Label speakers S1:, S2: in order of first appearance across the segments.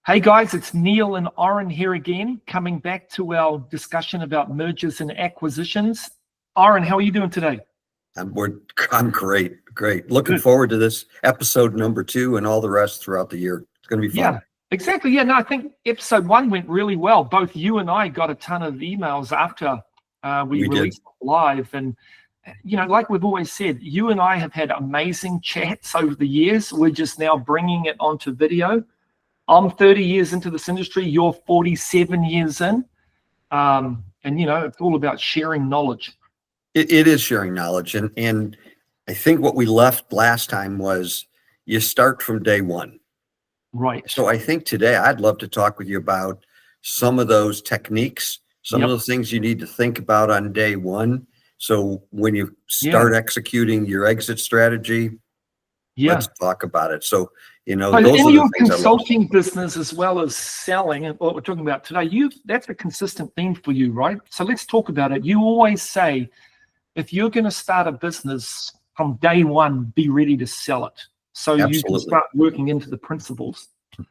S1: Hey guys, it's Neil and Orrin here again, coming back to our discussion about mergers and acquisitions. Orrin, how are you doing today?
S2: I'm great. Looking forward to this episode number 2 and all the rest throughout the year. It's going to be fun.
S1: Yeah, exactly. Yeah, no, I think episode 1 went really well. Both you and I got a ton of emails after we released it live. And, you know, like we've always said, you and I have had amazing chats over the years. We're just now bringing it onto video. I'm 30 years into this industry. You're 47 years in. And, you know, it's all about sharing knowledge.
S2: It is sharing knowledge. And I think what we left last time was you start from day one.
S1: Right.
S2: So I think today I'd love to talk with you about some of those techniques, some of those things you need to think about on day one. So when you start executing your exit strategy, let's talk about it. So, you know, those
S1: in
S2: are
S1: your
S2: the things
S1: consulting business as well as selling, and what we're talking about today, that's a consistent theme for you, right? So let's talk about it. You always say, if you're going to start a business from day one, be ready to sell it. So you can start working into the principles.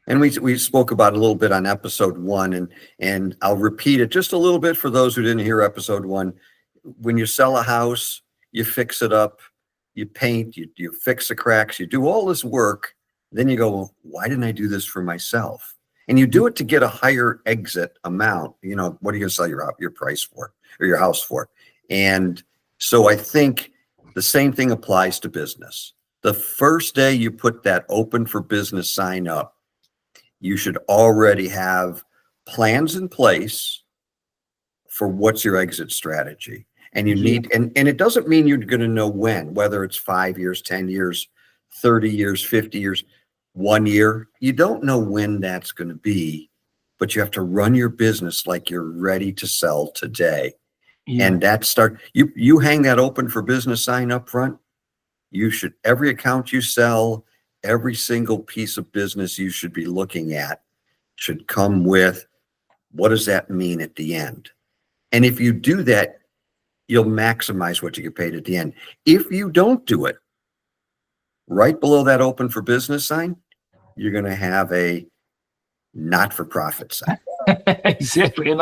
S2: And we spoke about it a little bit on episode 1, and I'll repeat it just a little bit for those who didn't hear episode 1. When you sell a house, you fix it up, you paint, you fix the cracks, you do all this work. Then you go, well, why didn't I do this for myself? And you do it to get a higher exit amount. You know, what are you going to sell your price for, or your house for? And so I think the same thing applies to business. The first day you put that open for business sign up, you should already have plans in place for what's your exit strategy. And you need, and it doesn't mean you're going to know when, whether it's 5 years, 10 years, 30 years, 50 years, 1 year. You don't know when that's going to be, but you have to run your business like you're ready to sell today. And that you hang that open for business sign up front. You should, every account you sell, every single piece of business you should be looking at should come with, what does that mean at the end? And if you do that, you'll maximize what you get paid at the end. If you don't do it, right below that open for business sign, you're going to have a not-for-profit sign.
S1: Exactly. And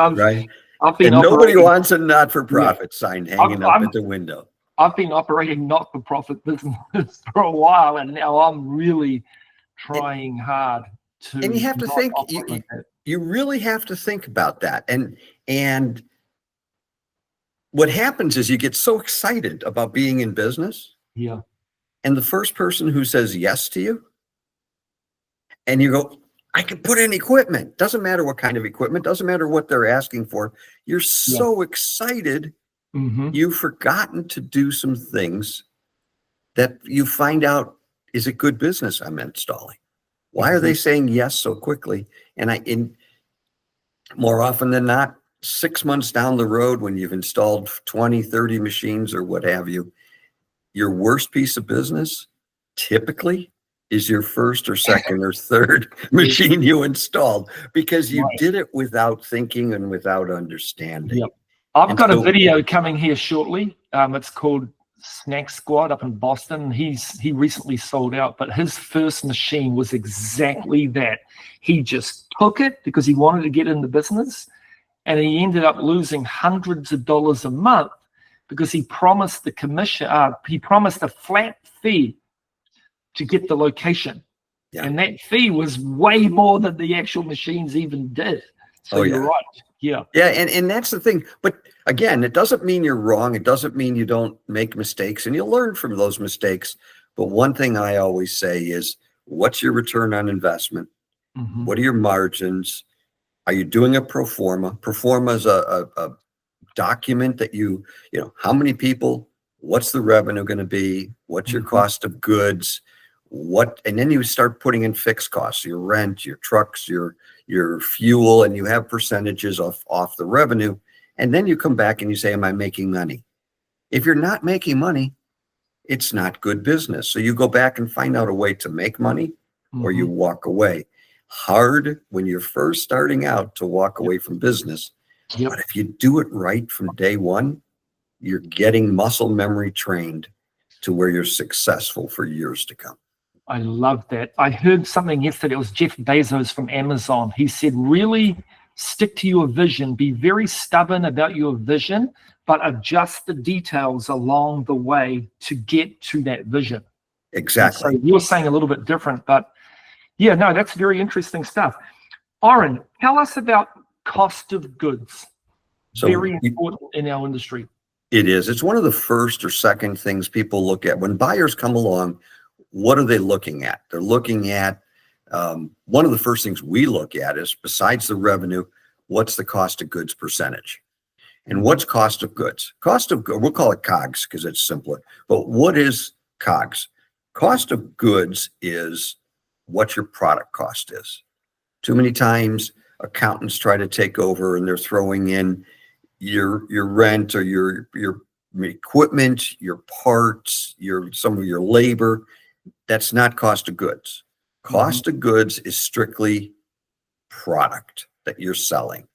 S2: nobody wants a not-for-profit sign hanging up at the window.
S1: I've been operating not-for-profit business for a while, and now I'm really trying hard to.
S2: And you have to think. You really have to think about that. And what happens is you get so excited about being in business.
S1: Yeah.
S2: And the first person who says yes to you, and you go, I can put in equipment. Doesn't matter what kind of equipment. Doesn't matter what they're asking for. You're so excited. You've forgotten to do some things that you find out, is it good business I'm installing? Why are they saying yes so quickly? And more often than not, 6 months down the road, when you've installed 20, 30 machines or what have you, your worst piece of business typically is your first or second or third machine you installed, because you did it without thinking and without understanding.
S1: I've got a video coming here shortly. It's called Snack Squad up in Boston. He recently sold out, but his first machine was exactly that. He just took it because he wanted to get in the business, and he ended up losing hundreds of dollars a month because he promised the commission. He promised a flat fee to get the location, and that fee was way more than the actual machines even did. So you're right. Yeah,
S2: and that's the thing. But again, it doesn't mean you're wrong. It doesn't mean you don't make mistakes, and you'll learn from those mistakes. But one thing I always say is, what's your return on investment? What are your margins? Are you doing a pro forma? Pro forma is a document that you know, how many people, what's the revenue going to be? What's your cost of goods? And then you start putting in fixed costs, your rent, your trucks, your fuel, and you have percentages off the revenue. And then you come back and you say, am I making money? If you're not making money, it's not good business. So you go back and find out a way to make money, or you walk away. Hard when you're first starting out to walk away from business. But if you do it right from day one, you're getting muscle memory trained to where you're successful for years to come.
S1: I love that. I heard something yesterday. It was Jeff Bezos from Amazon. He said, really stick to your vision. Be very stubborn about your vision, but adjust the details along the way to get to that vision.
S2: Exactly.
S1: So you're saying a little bit different, but yeah, no, that's very interesting stuff. Orrin, tell us about cost of goods.
S2: So
S1: Very important in our industry.
S2: it is. It's one of the first or second things people look at. When buyers come along, what are they looking at? They're looking at, one of the first things we look at is, besides the revenue, what's the cost of goods percentage? And what's cost of goods? Cost of goods, we'll call it COGS because it's simpler. But what is COGS? Cost of goods is what your product cost is. Too many times accountants try to take over and they're throwing in your rent or your equipment, your parts, some of your labor. That's not cost of goods. Cost of goods is strictly product that you're selling.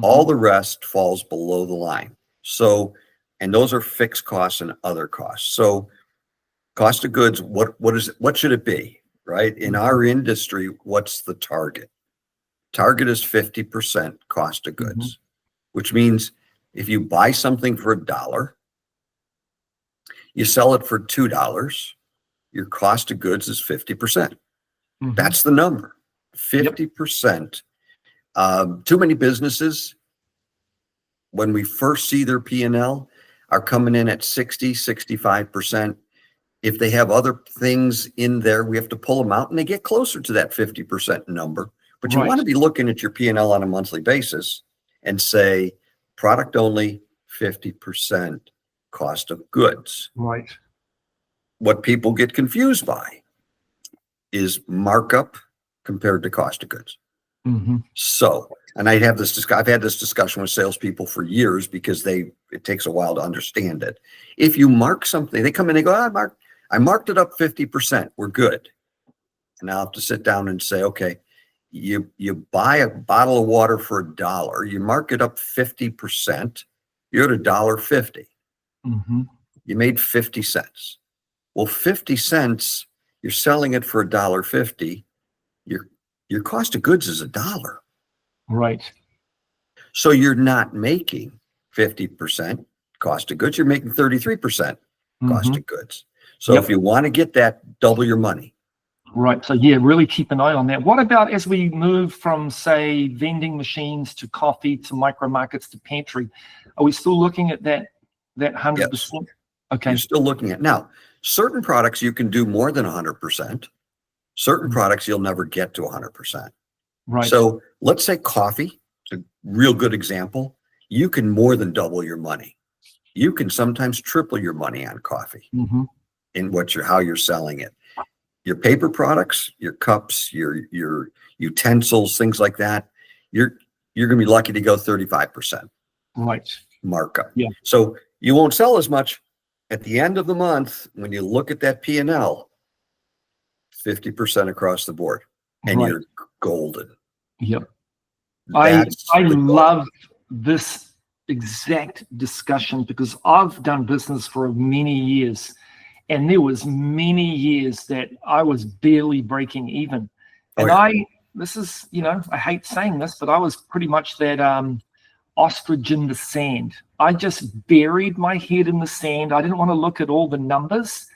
S2: All the rest falls below the line. So, and those are fixed costs and other costs. So cost of goods, what should it be, right? In our industry, what's the target? Target is 50% cost of goods, which means if you buy something for $1, you sell it for $2, your cost of goods is 50%. That's the number, 50%. Too many businesses, when we first see their P&L, are coming in at 60, 65%. If they have other things in there, we have to pull them out and they get closer to that 50% number. But you want to be looking at your P&L on a monthly basis and say, product only, 50% cost of goods.
S1: Right.
S2: What people get confused by is markup compared to cost of goods. So, and I've had this discussion with salespeople for years because it takes a while to understand it. If you mark something, they come in and go, I marked it up 50%. We're good. And I'll have to sit down and say, okay, you buy a bottle of water for $1, you mark it up 50%, you're at $1.50. You made 50 cents. Well, 50 cents, you're selling it for $1.50. Your cost of goods is $1.
S1: Right.
S2: So you're not making 50% cost of goods, you're making 33% cost of goods. So if you want to get that, double your money.
S1: Right. So yeah, really keep an eye on that. What about as we move from, say, vending machines to coffee to micro markets to pantry? Are we still looking at that 100%?
S2: Yes.
S1: Okay.
S2: You're still looking at now. Certain products you can do more than 100%. Certain products you'll never get to 100%.
S1: Right.
S2: So let's say coffee, it's a real good example. You can more than double your money. You can sometimes triple your money on coffee in how you're selling it. Your paper products, your cups, your utensils, things like that, you're going to be lucky to go 35%.
S1: Right.
S2: Markup.
S1: Yeah.
S2: So you won't sell as much at the end of the month when you look at that P&L, 50% across the board, and you're golden.
S1: Yep. I love this exact discussion because I've done business for many years, and there was many years that I was barely breaking even. And I hate saying this, but I was pretty much that ostrich in the sand. I just buried my head in the sand. I didn't want to look at all the numbers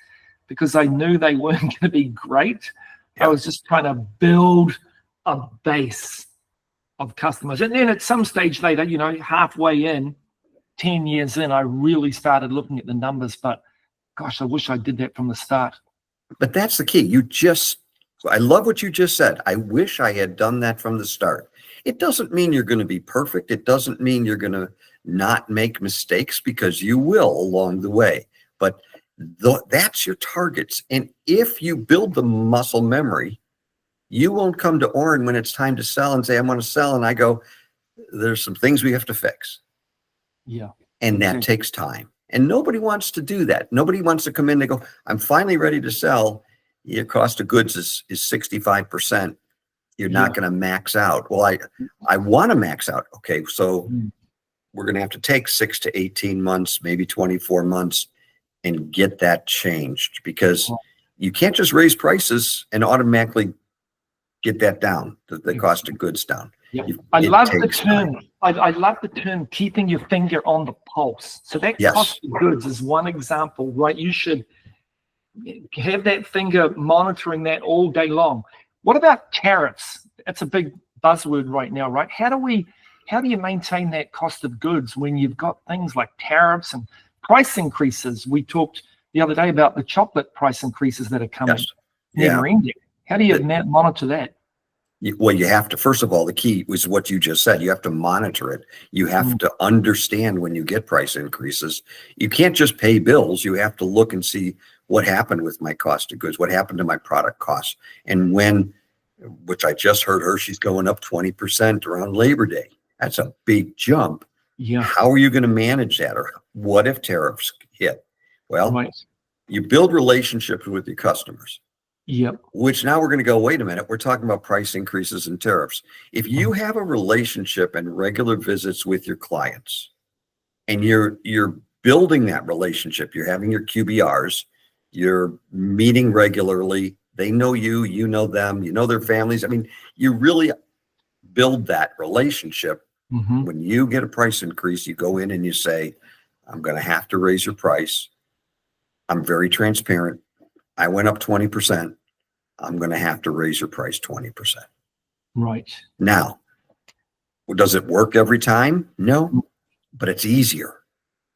S1: because I knew they weren't going to be great. I was just trying to build a base of customers. And then at some stage later, halfway in, 10 years in, I really started looking at the numbers. But gosh, I wish I did that from the start.
S2: But that's the key. I love what you just said. I wish I had done that from the start. It doesn't mean you're going to be perfect. It doesn't mean you're going to not make mistakes, because you will along the way. But that's your targets. And if you build the muscle memory, you won't come to Orrin when it's time to sell and say, I want to sell. And I go, there's some things we have to fix.
S1: Yeah.
S2: And that takes time. And nobody wants to do that. Nobody wants to come in and go, I'm finally ready to sell. Your cost of goods is 65%. You're not going to max out. Well, I want to max out. Okay, so we're going to have to take 6 to 18 months, maybe 24 months, and get that changed, because you can't just raise prices and automatically get that down, the cost of goods down.
S1: Yep.
S2: It
S1: I love the
S2: takes
S1: term.
S2: time.
S1: I love the term keeping your finger on the pulse. So that
S2: Yes.
S1: cost of goods is one example, right? You should have that finger monitoring that all day long. What about tariffs? That's a big buzzword right now, right? How do you maintain that cost of goods when you've got things like tariffs and price increases? We talked the other day about the chocolate price increases that are coming.
S2: Yes.
S1: Never ending. How do you monitor that?
S2: Well, you have to, first of all, the key was what you just said. You have to monitor it. You have to understand when you get price increases. You can't just pay bills. You have to look and see what happened with my cost of goods, what happened to my product costs. And which I just heard Hershey's going up 20% around Labor Day. That's a big jump.
S1: Yeah.
S2: How are you going to manage that? Or what if tariffs hit? Well,
S1: Right.
S2: you build relationships with your customers.
S1: Yep.
S2: Which now we're going to go, wait a minute, we're talking about price increases and tariffs. If you have a relationship and regular visits with your clients and you're building that relationship, you're having your QBRs, you're meeting regularly, they know you, you know them, you know their families. I mean, you really build that relationship. When you get a price increase, you go in and you say, I'm going to have to raise your price. I'm very transparent. I went up 20%. I'm going to have to raise your price 20%.
S1: Right.
S2: Now, does it work every time? No, but it's easier.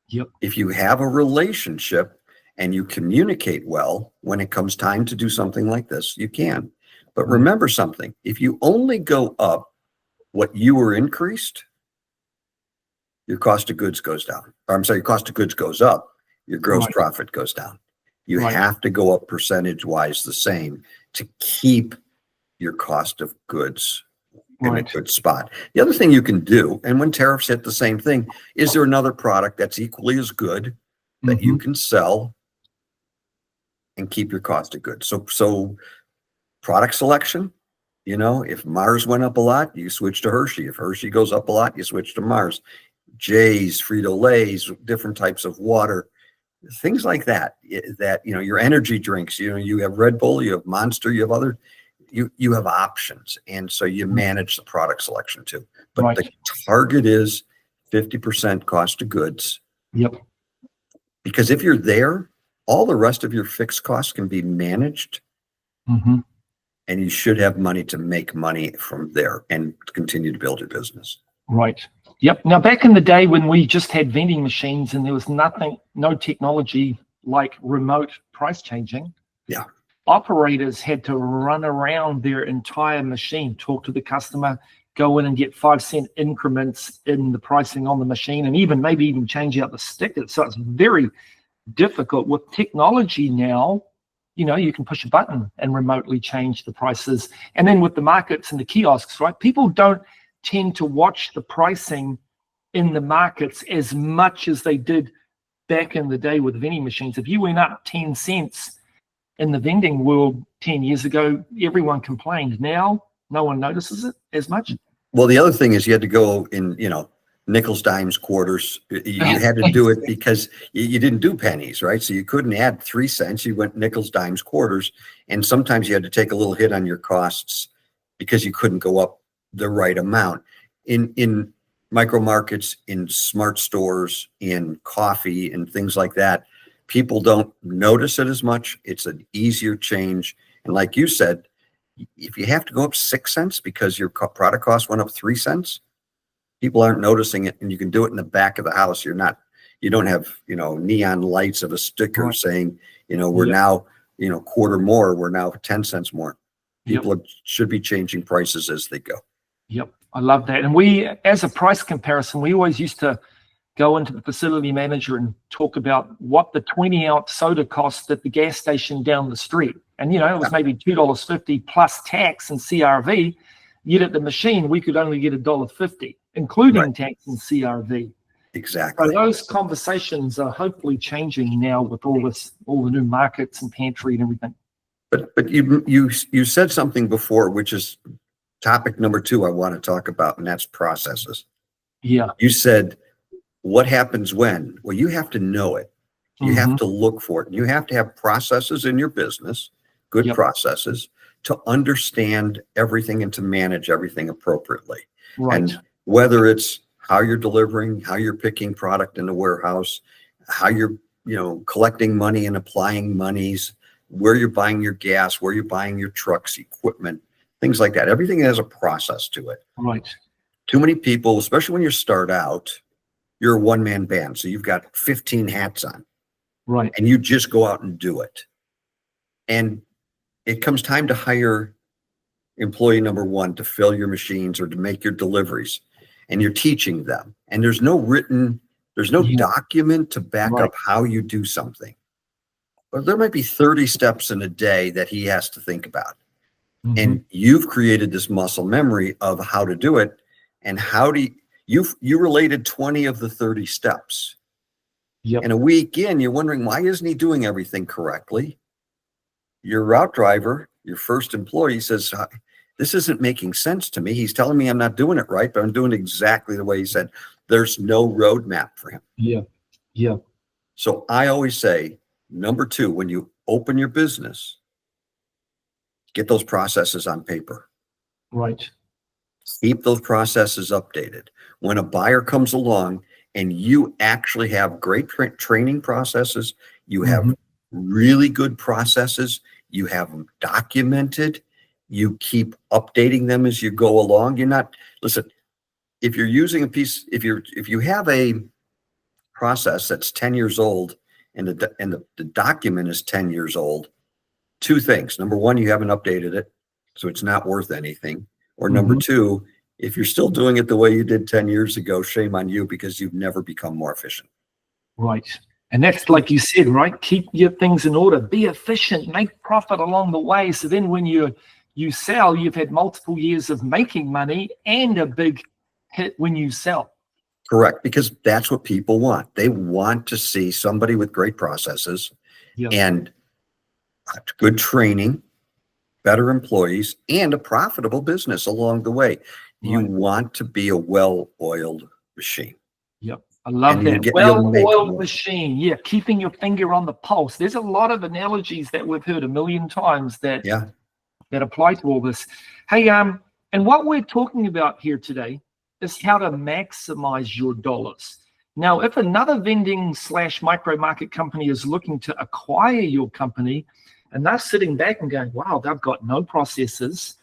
S1: Yep.
S2: If you have a relationship and you communicate well, when it comes time to do something like this, you can. But remember something, if you only go up what you were increased, your cost of goods goes down. Or I'm sorry, your cost of goods goes up, your gross profit goes down. You have to go up percentage-wise the same to keep your cost of goods in a good spot. The other thing you can do, and when tariffs hit, the same thing, is there another product that's equally as good that you can sell and keep your cost of goods? So product selection, if Mars went up a lot, you switch to Hershey. If Hershey goes up a lot, you switch to Mars. J's, Frito-Lay's, different types of water. Things like that, your energy drinks, you have Red Bull, you have Monster, you have other, you have options. And so you manage the product selection too. But the target is 50% cost of goods.
S1: Yep.
S2: Because if you're there, all the rest of your fixed costs can be managed. And you should have money to make money from there and continue to build your business.
S1: Right. Yep. Now, back in the day when we just had vending machines and there was no technology like remote price changing.
S2: Yeah.
S1: Operators had to run around their entire machine, talk to the customer, go in and get 5-cent increments in the pricing on the machine, and maybe even change out the stickers. So it's very difficult. With technology now, you can push a button and remotely change the prices. And then with the markets and the kiosks, right? People don't tend to watch the pricing in the markets as much as they did back in the day with vending machines. If you went up 10 cents in the vending world 10 years ago, everyone complained. Now, no one notices it as much.
S2: Well, the other thing is you had to go in, nickels, dimes, quarters. You had to do it because you didn't do pennies, right? So you couldn't add 3 cents. You went nickels, dimes, quarters. And sometimes you had to take a little hit on your costs because you couldn't go up the right amount. In micro markets, in smart stores, in coffee and things like that, people don't notice it as much. It's an easier change. And like you said, if you have to go up 6 cents because your product cost went up 3 cents, people aren't noticing it. And you can do it in the back of the house. You don't have, neon lights of a sticker saying, we're now, quarter more, we're now 10 cents more. People should be changing prices as they go.
S1: Yep, I love that. And we, as a price comparison, we always used to go into the facility manager and talk about what the 20-ounce soda cost at the gas station down the street. And, it was maybe $2.50 plus tax and CRV. Yet at the machine, we could only get $1.50, including tax and CRV.
S2: Exactly.
S1: So those conversations are hopefully changing now with all the new markets and pantry and everything.
S2: But you said something before, which is topic number 2 I want to talk about, and that's processes.
S1: Yeah.
S2: You said, what happens when? Well, you have to know it. You have to look for it. You have to have processes in your business, good
S1: Yep.
S2: processes, to understand everything and to manage everything appropriately.
S1: Right.
S2: And whether it's how you're delivering, how you're picking product in the warehouse, how you're, collecting money and applying monies, where you're buying your gas, where you're buying your trucks, equipment, things like that. Everything has a process to it.
S1: Right.
S2: Too many people, especially when you start out, you're a one-man band. So you've got 15 hats on.
S1: Right.
S2: And you just go out and do it. And it comes time to hire employee number one to fill your machines or to make your deliveries. And you're teaching them. And there's no document to back
S1: Right.
S2: up how you do something. But there might be 30 steps in a day that he has to think about. And you've created this muscle memory of how to do it. And how do you related 20 of the 30 steps.
S1: Yep.
S2: And a week in, you're wondering, why isn't he doing everything correctly? Your route driver, your first employee, says, this isn't making sense to me. He's telling me I'm not doing it right, but I'm doing exactly the way he said. There's no roadmap for him.
S1: Yeah. Yeah.
S2: So I always say, number two, when you open your business, get those processes on paper.
S1: Right.
S2: Keep those processes updated. When a buyer comes along and you actually have great training processes, you have really good processes, you have them documented, you keep updating them as you go along. Listen, if you're using if you have a process that's 10 years old and the document is 10 years old, two things. Number one, you haven't updated it, so it's not worth anything. Or number two, if you're still doing it the way you did 10 years ago, shame on you, because you've never become more efficient.
S1: Right. And that's like you said, right? Keep your things in order, be efficient, make profit along the way. So then when you sell, you've had multiple years of making money and a big hit when you sell.
S2: Correct, because that's what people want. They want to see somebody with great processes and good training, better employees, and a profitable business along the way. You want to be a well-oiled machine.
S1: Yep. I love that. Well-oiled machine. Yeah. Keeping your finger on the pulse. There's a lot of analogies that we've heard a million times that apply to all this. Hey, and what we're talking about here today is how to maximize your dollars. Now, if another vending / micro market company is looking to acquire your company and they're sitting back and going, wow, they've got no processes,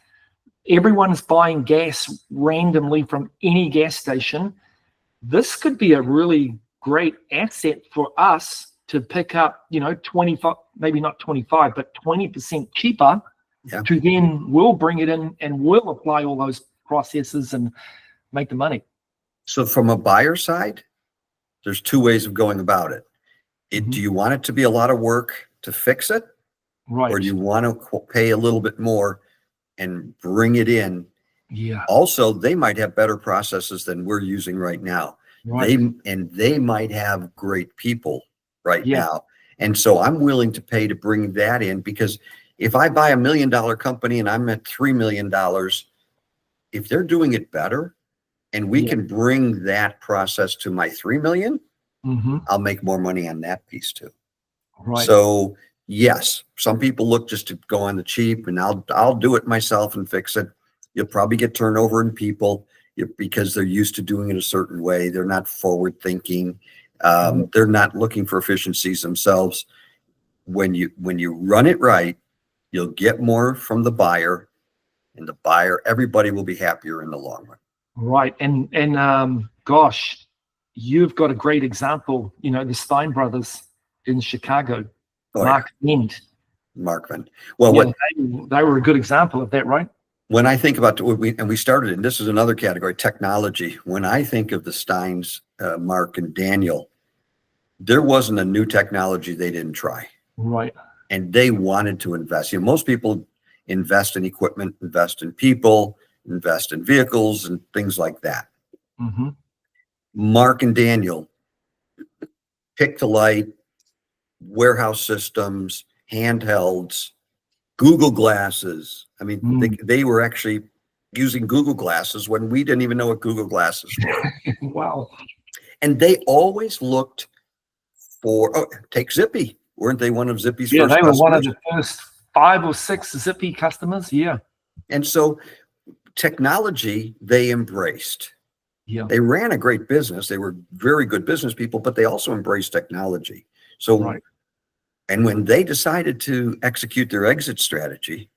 S1: everyone's buying gas randomly from any gas station, this could be a really great asset for us to pick up, 25, maybe not 25, but 20% cheaper to then we'll bring it in and we'll apply all those processes and make the money.
S2: So from a buyer side, there's two ways of going about it. Do you want it to be a lot of work to fix it?
S1: Right.
S2: Or do you want to pay a little bit more and bring it in?
S1: Yeah.
S2: Also, they might have better processes than we're using right now.
S1: Right.
S2: They might have great people right now. And so I'm willing to pay to bring that in, because if I buy $1 million company and I'm at $3 million, if they're doing it better and we can bring that process to my 3 million, I'll make more money on that piece too.
S1: Right.
S2: So yes, some people look just to go on the cheap, and I'll do it myself and fix it. You'll probably get turnover in people because they're used to doing it a certain way. They're not forward thinking. They're not looking for efficiencies themselves. When you run it right, you'll get more from the buyer, and everybody will be happier in the long run. Right.
S1: And gosh, you've got a great example, the Stein brothers in Chicago, Mark Vend.
S2: Well,
S1: they were a good example of that, right?
S2: When I think about we started, and this is another category, technology. When I think of the Steins, Mark and Daniel, there wasn't a new technology they didn't try.
S1: Right.
S2: And they wanted to invest. Most people invest in equipment, invest in people, invest in vehicles and things like that. Mark and Daniel pick to light, warehouse systems, handhelds, Google glasses. I mean, they were actually using Google glasses when we didn't even know what Google glasses were.
S1: Wow.
S2: And they always looked take Zippy. Weren't they one of Zippy's
S1: Yeah,
S2: first
S1: they were one of
S2: customers?
S1: the first 5 or 6 Zippy customers. Yeah.
S2: And so technology, they embraced.
S1: Yeah.
S2: They ran a great business. They were very good business people, but they also embraced technology. So,
S1: Right.
S2: and when they decided to execute their exit strategy,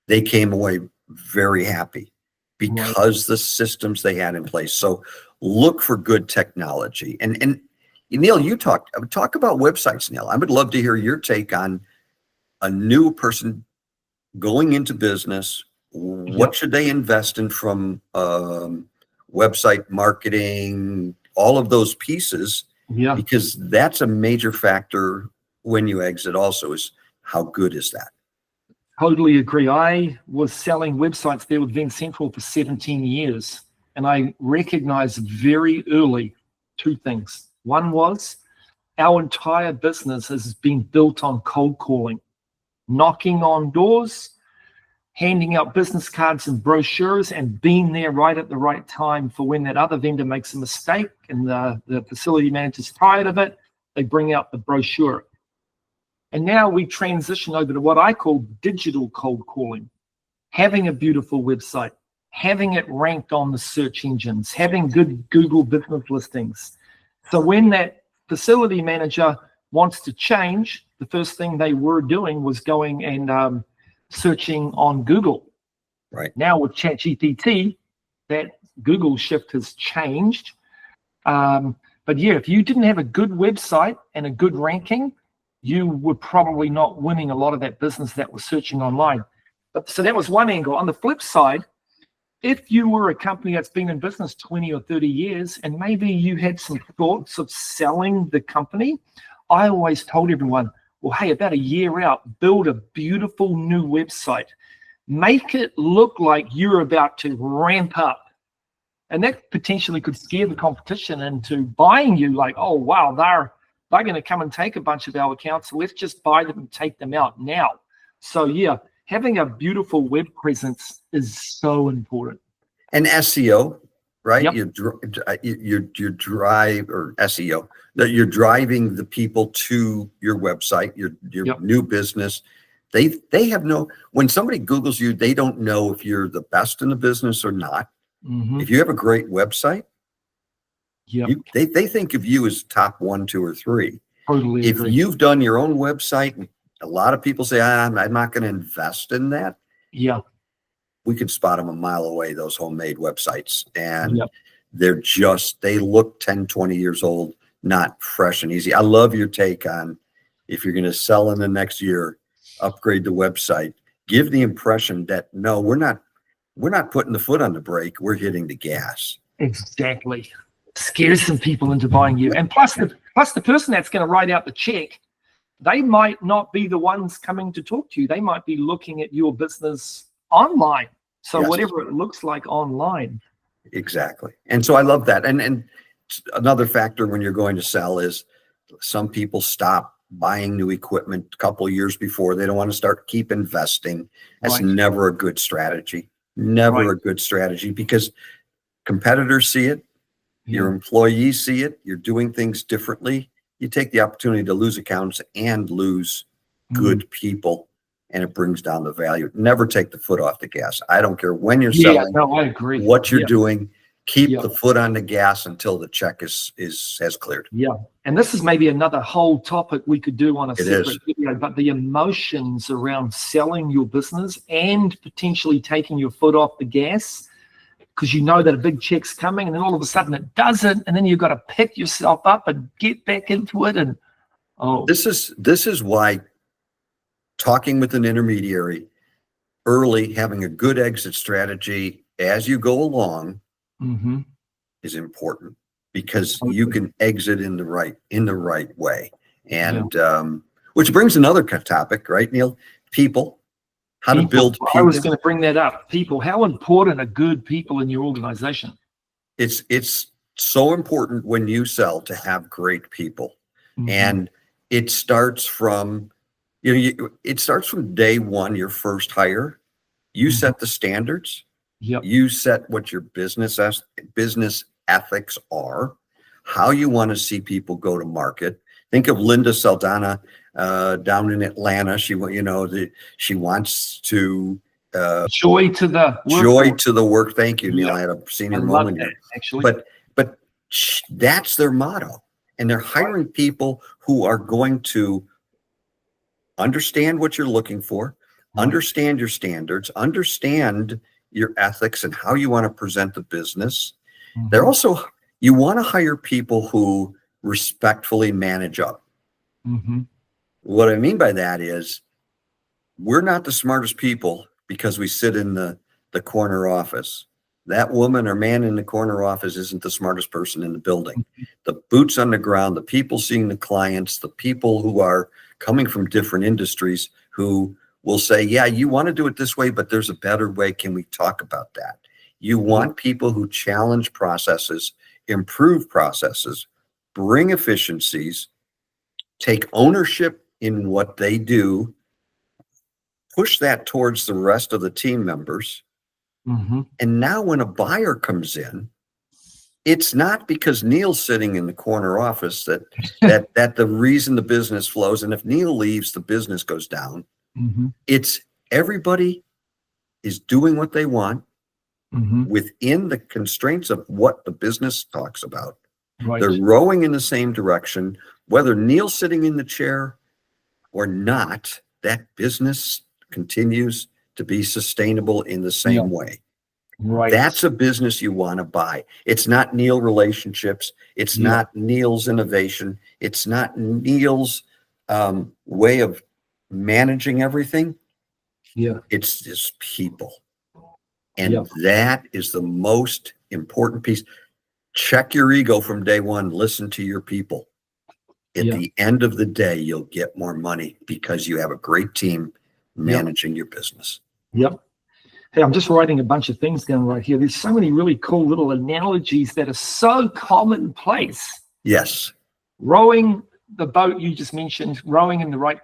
S2: they came away very happy because the systems they had in place. So look for good technology. And Neil, you talk about websites, Neil. I would love to hear your take on a new person going into business. What should they invest in from website marketing, all of those pieces?
S1: Yeah.
S2: Because that's a major factor when you exit also, is how good is that?
S1: Totally agree. I was selling websites there with Vending Central for 17 years, and I recognized very early 2 things. One was our entire business has been built on cold calling, knocking on doors, handing out business cards and brochures, and being there right at the right time for when that other vendor makes a mistake and the facility manager's tired of it, they bring out the brochure. And now we transition over to what I call digital cold calling, having a beautiful website, having it ranked on the search engines, having good Google business listings. So when that facility manager wants to change, the first thing they were doing was going and searching on Google.
S2: Right.
S1: Now with ChatGPT, that Google shift has changed. But yeah, if you didn't have a good website and a good ranking, you were probably not winning a lot of that business that was searching online. But so that was one angle. On the flip side, if you were a company that's been in business 20 or 30 years and maybe you had some thoughts of selling the company, I always told everyone, well, hey, about a year out, build a beautiful new website. Make it look like you're about to ramp up. And that potentially could scare the competition into buying you, like, oh, wow, they're going to come and take a bunch of our accounts. So let's just buy them and take them out now. So yeah, having a beautiful web presence is so important.
S2: And SEO, right?
S1: Yep.
S2: You drive, or SEO, that you're driving the people to your website, your new business. They have no, when somebody Googles you, they don't know if you're the best in the business or not. If you have a great website, they think of you as top 1, 2, or 3.
S1: Totally
S2: if
S1: agree.
S2: you've done your own website, a lot of people say, I'm not going to invest in that.
S1: Yeah.
S2: We can spot them a mile away, those homemade websites. And they look 10, 20 years old, not fresh and easy. I love your take on, if you're going to sell in the next year, upgrade the website, give the impression that, no, we're not putting the foot on the brake, we're hitting the gas.
S1: Exactly. Scares some people into buying you. And plus the person that's going to write out the check, they might not be the ones coming to talk to you. They might be looking at your business online. So whatever it looks like online.
S2: Exactly. And so I love that. And another factor when you're going to sell is some people stop buying new equipment a couple of years before. They don't want to keep investing. That's never a good strategy. Never a good strategy, because competitors see it. Your employees see it. You're doing things differently. You take the opportunity to lose accounts and lose good people, and it brings down the value. Never take the foot off the gas. I don't care when you're selling.
S1: No, I agree.
S2: What you're doing. Keep the foot on the gas until the check has cleared.
S1: Yeah. And this is maybe another whole topic we could do on a separate video, but the emotions around selling your business and potentially taking your foot off the gas, because you know that a big check's coming, and then all of a sudden it doesn't, and then you've got to pick yourself up and get back into it. And
S2: this is why talking with an intermediary early, having a good exit strategy as you go along is important, because you can exit in the right way. And which brings another topic, right, Neil? People. How to build people.
S1: I was going to bring that up. People. How important are good people in your organization?
S2: It's so important when you sell to have great people. And it starts from, it starts from day one, your first hire. You set the standards. You set what your business ethics are, how you want to see people go to market. Think of Linda Saldana down in Atlanta. She wants to
S1: Joy to the
S2: joy to the work. Thank you, Neil.
S1: Yeah.
S2: I had a senior
S1: I love
S2: moment
S1: that,
S2: here.
S1: actually.
S2: But that's their motto, and they're hiring people who are going to understand what you're looking for, understand your standards, understand your ethics and how you want to present the business. They're also, you want to hire people who respectfully manage up. What I mean by that is, we're not the smartest people because we sit in the corner office. That woman or man in the corner office isn't the smartest person in the building. The boots on the ground, the people seeing the clients, the people who are coming from different industries who will say, yeah, you want to do it this way, but there's a better way. Can we talk about that? You want people who challenge processes, improve processes, bring efficiencies, take ownership in what they do, push that towards the rest of the team members. And now when a buyer comes in, it's not because Neil's sitting in the corner office that the reason the business flows. And if Neil leaves, the business goes down. It's everybody is doing what they want within the constraints of what the business talks about. They're rowing in the same direction. Whether Neil's sitting in the chair or not, that business continues to be sustainable in the same way. That's a business you want to buy. It's not Neil relationships. It's not Neil's innovation. It's not Neil's way of managing everything. It's just people. And that is the most important piece. Check your ego from day one. Listen to your people. At the end of the day, you'll get more money because you have a great team managing your business.
S1: Hey, I'm just writing a bunch of things down right here. There's so many really cool little analogies that are so commonplace.
S2: Yes.
S1: Rowing the boat you just mentioned,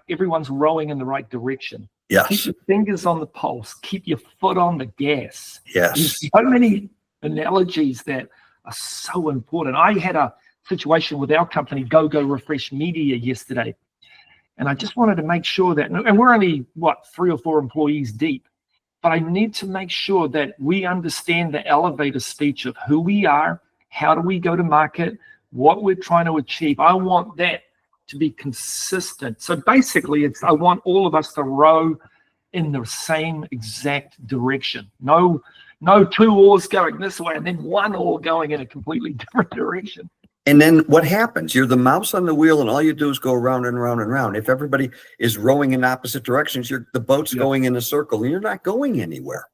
S1: everyone's rowing in the right direction.
S2: Yes.
S1: Keep your fingers on the pulse. Keep your foot on the gas.
S2: Yes.
S1: There's so many analogies that are so important. I had a situation with our company, GoGo Refresh Media, yesterday. And I just wanted to make sure that, and we're only, 3 or 4 employees deep, but I need to make sure that we understand the elevator speech of who we are, how do we go to market, what we're trying to achieve. I want that to be consistent. So basically, I want all of us to row in the same exact direction. No 2 oars going this way and then 1 oar going in a completely different direction.
S2: And then what happens? You're the mouse on the wheel, and all you do is go around and around and around. If everybody is rowing in opposite directions, the boat's going in a circle, and you're not going anywhere.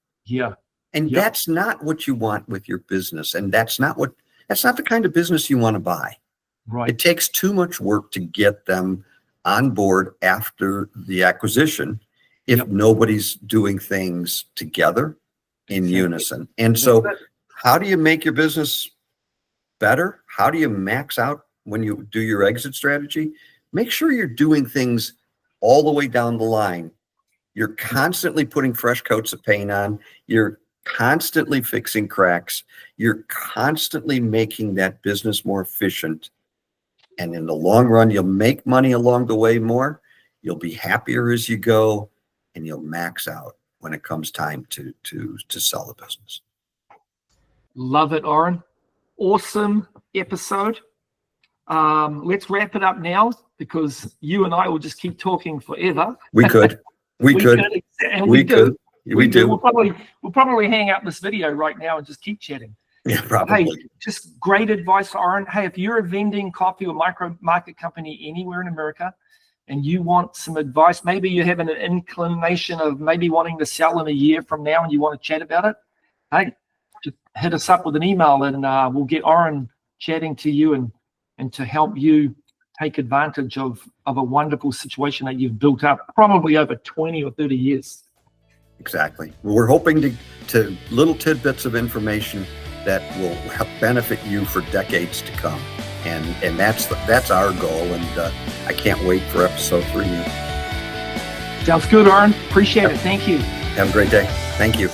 S2: And that's not what you want with your business, and that's not the kind of business you want to buy. It takes too much work to get them on board after the acquisition if nobody's doing things together in unison. And so, how do you make your business better? How do you max out when you do your exit strategy? Make sure you're doing things all the way down the line. You're constantly putting fresh coats of paint on. You're constantly fixing cracks. You're constantly making that business more efficient. And in the long run, you'll make money along the way more. You'll be happier as you go, and you'll max out when it comes time to sell the business.
S1: Love it, Orrin. Awesome episode. Let's wrap it up now because you and I will just keep talking forever.
S2: We could. We could.
S1: We do.
S2: We'll
S1: probably hang up this video right now and just keep chatting.
S2: Yeah, probably.
S1: Hey, just great advice, Orrin. Hey, if you're a vending, coffee, or micro market company anywhere in America and you want some advice, maybe you have an inclination of maybe wanting to sell in a year from now and you want to chat about it, hey, just hit us up with an email and we'll get Orrin chatting to you and to help you take advantage of a wonderful situation that you've built up probably over 20 or 30 years.
S2: Exactly. We're hoping to little tidbits of information that will help benefit you for decades to come. And that's our goal. And I can't wait for episode 3.
S1: Sounds good, Orrin. Appreciate it. Thank you.
S2: Have a great day. Thank you.